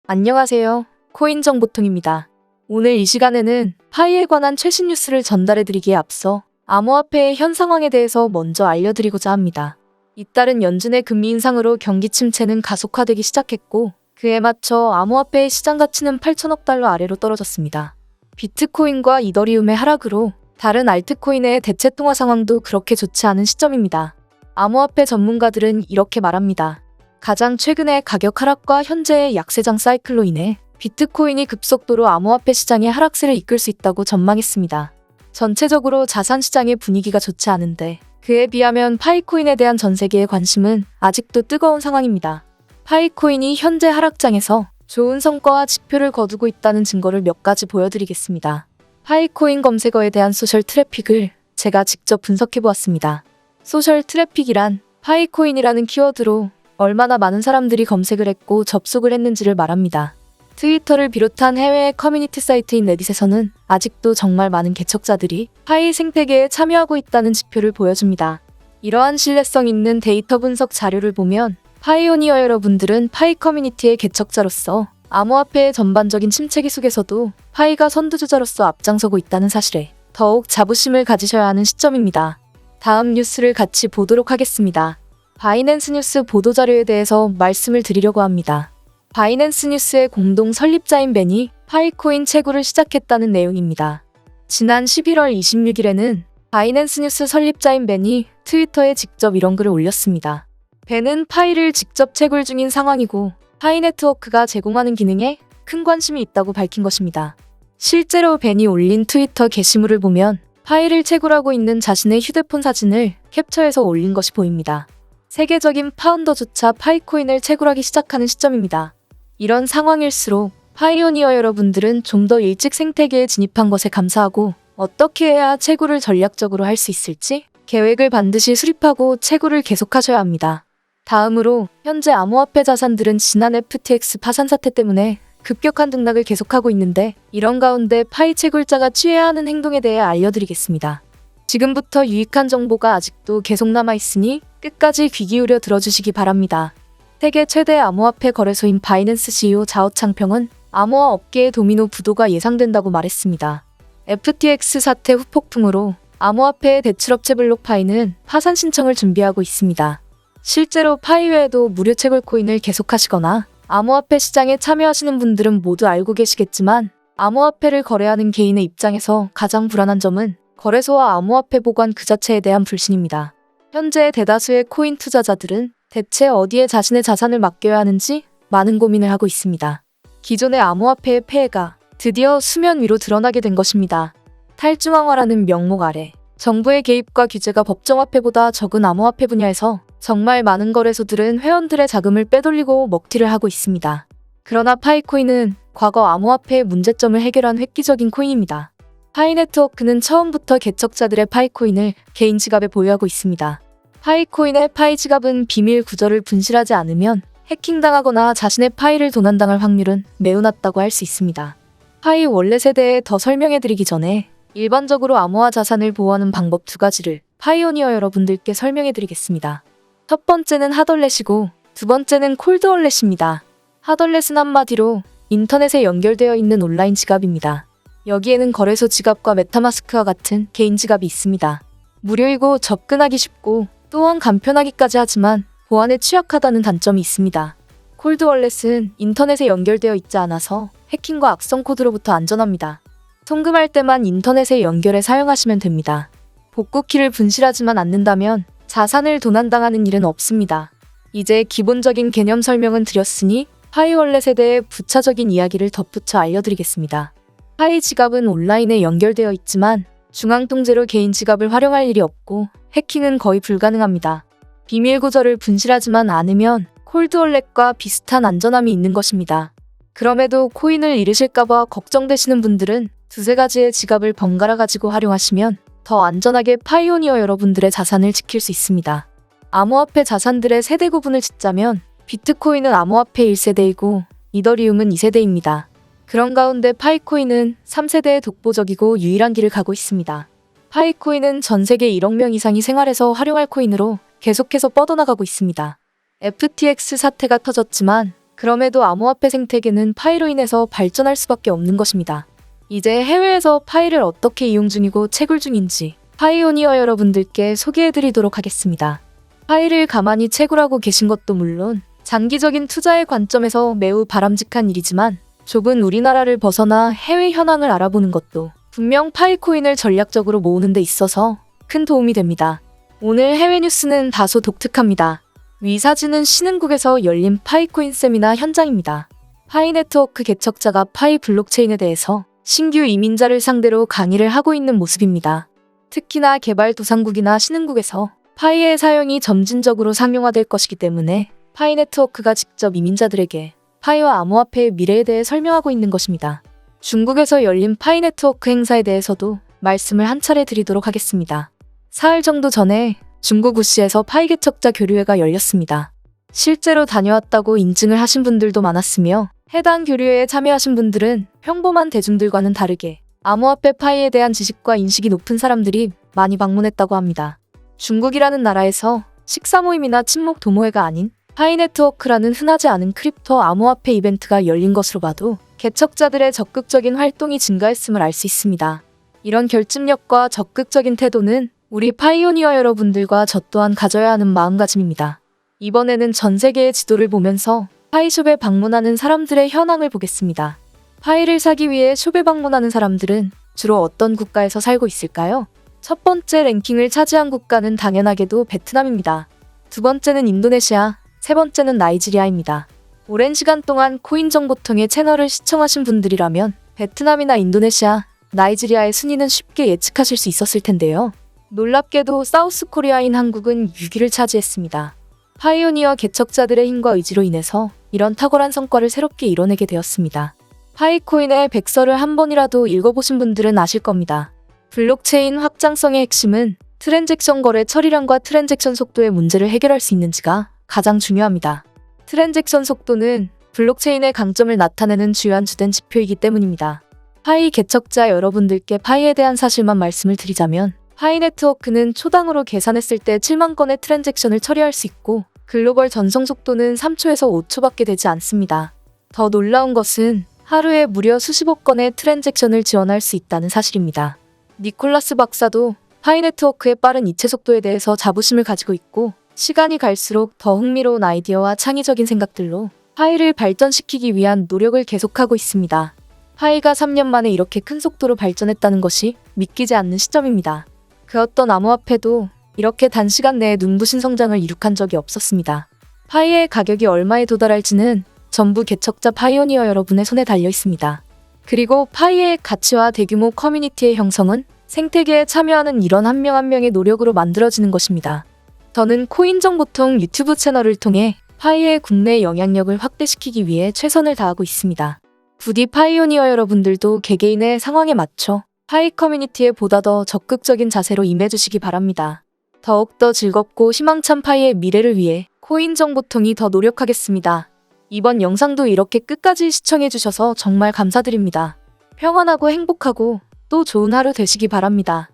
안녕하세요. 코인정보통입니다. 오늘 이 시간에는 파이에 관한 최신 뉴스를 전달해드리기에 앞서 암호화폐의 현 상황에 대해서 먼저 알려드리고자 합니다. 잇따른 연준의 금리 인상으로 경기 침체는 가속화되기 시작했고 그에 맞춰 암호화폐의 시장 가치는 8천억 달러 아래로 떨어졌습니다. 비트코인과 이더리움의 하락으로 다른 알트코인의 대체 통화 상황도 그렇게 좋지 않은 시점입니다. 암호화폐 전문가들은 이렇게 말합니다. 가장 최근의 가격 하락과 현재의 약세장 사이클로 인해 비트코인이 급속도로 암호화폐 시장의 하락세를 이끌 수 있다고 전망했습니다. 전체적으로 자산 시장의 분위기가 좋지 않은데 그에 비하면 파이코인에 대한 전 세계의 관심은 아직도 뜨거운 상황입니다. 파이코인이 현재 하락장에서 좋은 성과와 지표를 거두고 있다는 증거를 몇 가지 보여드리겠습니다. 파이코인 검색어에 대한 소셜 트래픽을 제가 직접 분석해보았습니다. 소셜 트래픽이란 파이코인이라는 키워드로 얼마나 많은 사람들이 검색을 했고 접속을 했는지를 말합니다. 트위터를 비롯한 해외의 커뮤니티 사이트인 레딧에서는 아직도 정말 많은 개척자들이 파이 생태계에 참여하고 있다는 지표를 보여줍니다. 이러한 신뢰성 있는 데이터 분석 자료를 보면 파이오니어 여러분들은 파이 커뮤니티의 개척자로서 암호화폐의 전반적인 침체기 속에서도 파이가 선두주자로서 앞장서고 있다는 사실에 더욱 자부심을 가지셔야 하는 시점입니다. 다음 뉴스를 같이 보도록 하겠습니다. 바이낸스 뉴스 보도자료에 대해서 말씀을 드리려고 합니다. 바이낸스 뉴스의 공동 설립자인 벤이 파이코인 채굴을 시작했다는 내용입니다. 지난 11월 26일에는 바이낸스 뉴스 설립자인 벤이 트위터에 직접 이런 글을 올렸습니다. 벤은 파이를 직접 채굴 중인 상황이고 파이 네트워크가 제공하는 기능에 큰 관심이 있다고 밝힌 것입니다. 실제로 벤이 올린 트위터 게시물을 보면 파이를 채굴하고 있는 자신의 휴대폰 사진을 캡처해서 올린 것이 보입니다. 세계적인 파운더조차 파이코인을 채굴하기 시작하는 시점입니다. 이런 상황일수록 파이오니어 여러분들은 좀 더 일찍 생태계에 진입한 것에 감사하고 어떻게 해야 채굴을 전략적으로 할 수 있을지 계획을 반드시 수립하고 채굴을 계속하셔야 합니다. 다음으로 현재 암호화폐 자산들은 지난 FTX 파산 사태 때문에 급격한 등락을 계속하고 있는데 이런 가운데 파이 채굴자가 취해야 하는 행동에 대해 알려드리겠습니다. 지금부터 유익한 정보가 아직도 계속 남아있으니 끝까지 귀 기울여 들어주시기 바랍니다. 세계 최대 암호화폐 거래소인 바이낸스 CEO 자오 창평은 암호화 업계의 도미노 부도가 예상된다고 말했습니다. FTX 사태 후폭풍으로 암호화폐의 대출업체 블록파이는 파산 신청을 준비하고 있습니다. 실제로 파이 외에도 무료 채굴 코인을 계속하시거나 암호화폐 시장에 참여하시는 분들은 모두 알고 계시겠지만 암호화폐를 거래하는 개인의 입장에서 가장 불안한 점은 거래소와 암호화폐 보관 그 자체에 대한 불신입니다. 현재 대다수의 코인 투자자들은 대체 어디에 자신의 자산을 맡겨야 하는지 많은 고민을 하고 있습니다. 기존의 암호화폐의 폐해가 드디어 수면 위로 드러나게 된 것입니다. 탈중앙화라는 명목 아래 정부의 개입과 규제가 법정화폐보다 적은 암호화폐 분야에서 정말 많은 거래소들은 회원들의 자금을 빼돌리고 먹튀를 하고 있습니다. 그러나 파이코인은 과거 암호화폐의 문제점을 해결한 획기적인 코인입니다. 파이 네트워크는 처음부터 개척자들의 파이코인을 개인 지갑에 보유하고 있습니다. 파이코인의 파이 지갑은 비밀 구조를 분실하지 않으면 해킹당하거나 자신의 파이를 도난당할 확률은 매우 낮다고 할 수 있습니다. 파이 원래에 대해 더 설명해드리기 전에 일반적으로 암호화 자산을 보호하는 방법 두 가지를 파이오니어 여러분들께 설명해드리겠습니다. 첫 번째는 핫월렛이고 두 번째는 콜드월렛입니다. 핫월렛은 한마디로 인터넷에 연결되어 있는 온라인 지갑입니다. 여기에는 거래소 지갑과 메타마스크와 같은 개인 지갑이 있습니다. 무료이고 접근하기 쉽고 또한 간편하기까지 하지만 보안에 취약하다는 단점이 있습니다. 콜드월렛은 인터넷에 연결되어 있지 않아서 해킹과 악성 코드로부터 안전합니다. 송금할 때만 인터넷에 연결해 사용하시면 됩니다. 복구키를 분실하지만 않는다면 자산을 도난당하는 일은 없습니다. 이제 기본적인 개념 설명은 드렸으니 파이월렛에 대해 부차적인 이야기를 덧붙여 알려드리겠습니다. 파이 지갑은 온라인에 연결되어 있지만 중앙 통제로 개인 지갑을 활용할 일이 없고 해킹은 거의 불가능합니다. 비밀 구조를 분실하지만 않으면 콜드월렛과 비슷한 안전함이 있는 것입니다. 그럼에도 코인을 잃으실까봐 걱정되시는 분들은 두세 가지의 지갑을 번갈아 가지고 활용하시면 더 안전하게 파이오니어 여러분들의 자산을 지킬 수 있습니다. 암호화폐 자산들의 세대 구분을 짓자면 비트코인은 암호화폐 1세대이고 이더리움은 2세대입니다. 그런 가운데 파이코인은 3세대의 독보적이고 유일한 길을 가고 있습니다. 파이코인은 전 세계 1억 명 이상이 생활에서 활용할 코인으로 계속해서 뻗어나가고 있습니다. FTX 사태가 터졌지만 그럼에도 암호화폐 생태계는 파이로 인해서 발전할 수밖에 없는 것입니다. 이제 해외에서 파이를 어떻게 이용 중이고 채굴 중인지 파이오니어 여러분들께 소개해드리도록 하겠습니다. 파이를 가만히 채굴하고 계신 것도 물론 장기적인 투자의 관점에서 매우 바람직한 일이지만 좁은 우리나라를 벗어나 해외 현황을 알아보는 것도 분명 파이코인을 전략적으로 모으는 데 있어서 큰 도움이 됩니다. 오늘 해외 뉴스는 다소 독특합니다. 위 사진은 신흥국에서 열린 파이코인 세미나 현장입니다. 파이 네트워크 개척자가 파이 블록체인에 대해서 신규 이민자를 상대로 강의를 하고 있는 모습입니다. 특히나 개발도상국이나 신흥국에서 파이의 사용이 점진적으로 상용화될 것이기 때문에 파이 네트워크가 직접 이민자들에게 파이와 암호화폐의 미래에 대해 설명하고 있는 것입니다. 중국에서 열린 파이 네트워크 행사에 대해서도 말씀을 한 차례 드리도록 하겠습니다. 사흘 정도 전에 중국 우시에서 파이 개척자 교류회가 열렸습니다. 실제로 다녀왔다고 인증을 하신 분들도 많았으며 해당 교류회에 참여하신 분들은 평범한 대중들과는 다르게 암호화폐 파이에 대한 지식과 인식이 높은 사람들이 많이 방문했다고 합니다. 중국이라는 나라에서 식사 모임이나 친목 도모회가 아닌 파이 네트워크라는 흔하지 않은 크립토 암호화폐 이벤트가 열린 것으로 봐도 개척자들의 적극적인 활동이 증가했음을 알 수 있습니다. 이런 결집력과 적극적인 태도는 우리 파이오니어 여러분들과 저 또한 가져야 하는 마음가짐입니다. 이번에는 전 세계의 지도를 보면서 파이숍에 방문하는 사람들의 현황을 보겠습니다. 파이를 사기 위해 숍에 방문하는 사람들은 주로 어떤 국가에서 살고 있을까요? 첫 번째 랭킹을 차지한 국가는 당연하게도 베트남입니다. 두 번째는 인도네시아, 세 번째는 나이지리아입니다. 오랜 시간 동안 코인 정보통의 채널을 시청하신 분들이라면 베트남이나 인도네시아, 나이지리아의 순위는 쉽게 예측하실 수 있었을 텐데요. 놀랍게도 사우스 코리아인 한국은 6위를 차지했습니다. 파이오니어 개척자들의 힘과 의지로 인해서 이런 탁월한 성과를 새롭게 이뤄내게 되었습니다. 파이코인의 백서를 한 번이라도 읽어보신 분들은 아실 겁니다. 블록체인 확장성의 핵심은 트랜잭션 거래 처리량과 트랜잭션 속도의 문제를 해결할 수 있는지가 가장 중요합니다. 트랜잭션 속도는 블록체인의 강점을 나타내는 주요한 주된 지표이기 때문입니다. 파이 개척자 여러분들께 파이에 대한 사실만 말씀을 드리자면 파이 네트워크는 초당으로 계산했을 때 7만 건의 트랜잭션을 처리할 수 있고 글로벌 전송 속도는 3초에서 5초밖에 되지 않습니다. 더 놀라운 것은 하루에 무려 수십억 건의 트랜잭션을 지원할 수 있다는 사실입니다. 니콜라스 박사도 파이 네트워크의 빠른 이체 속도에 대해서 자부심을 가지고 있고 시간이 갈수록 더 흥미로운 아이디어와 창의적인 생각들로 파이를 발전시키기 위한 노력을 계속하고 있습니다. 파이가 3년 만에 이렇게 큰 속도로 발전했다는 것이 믿기지 않는 시점입니다. 그 어떤 암호화폐도 이렇게 단시간 내에 눈부신 성장을 이룩한 적이 없었습니다. 파이의 가격이 얼마에 도달할지는 전부 개척자 파이오니어 여러분의 손에 달려 있습니다. 그리고 파이의 가치와 대규모 커뮤니티의 형성은 생태계에 참여하는 이런 한 명 한 명의 노력으로 만들어지는 것입니다. 저는 코인정보통 유튜브 채널을 통해 파이의 국내 영향력을 확대시키기 위해 최선을 다하고 있습니다. 부디 파이오니어 여러분들도 개개인의 상황에 맞춰 파이 커뮤니티에 보다 더 적극적인 자세로 임해주시기 바랍니다. 더욱더 즐겁고 희망찬 파이의 미래를 위해 코인정보통이 더 노력하겠습니다. 이번 영상도 이렇게 끝까지 시청해주셔서 정말 감사드립니다. 평안하고 행복하고 또 좋은 하루 되시기 바랍니다.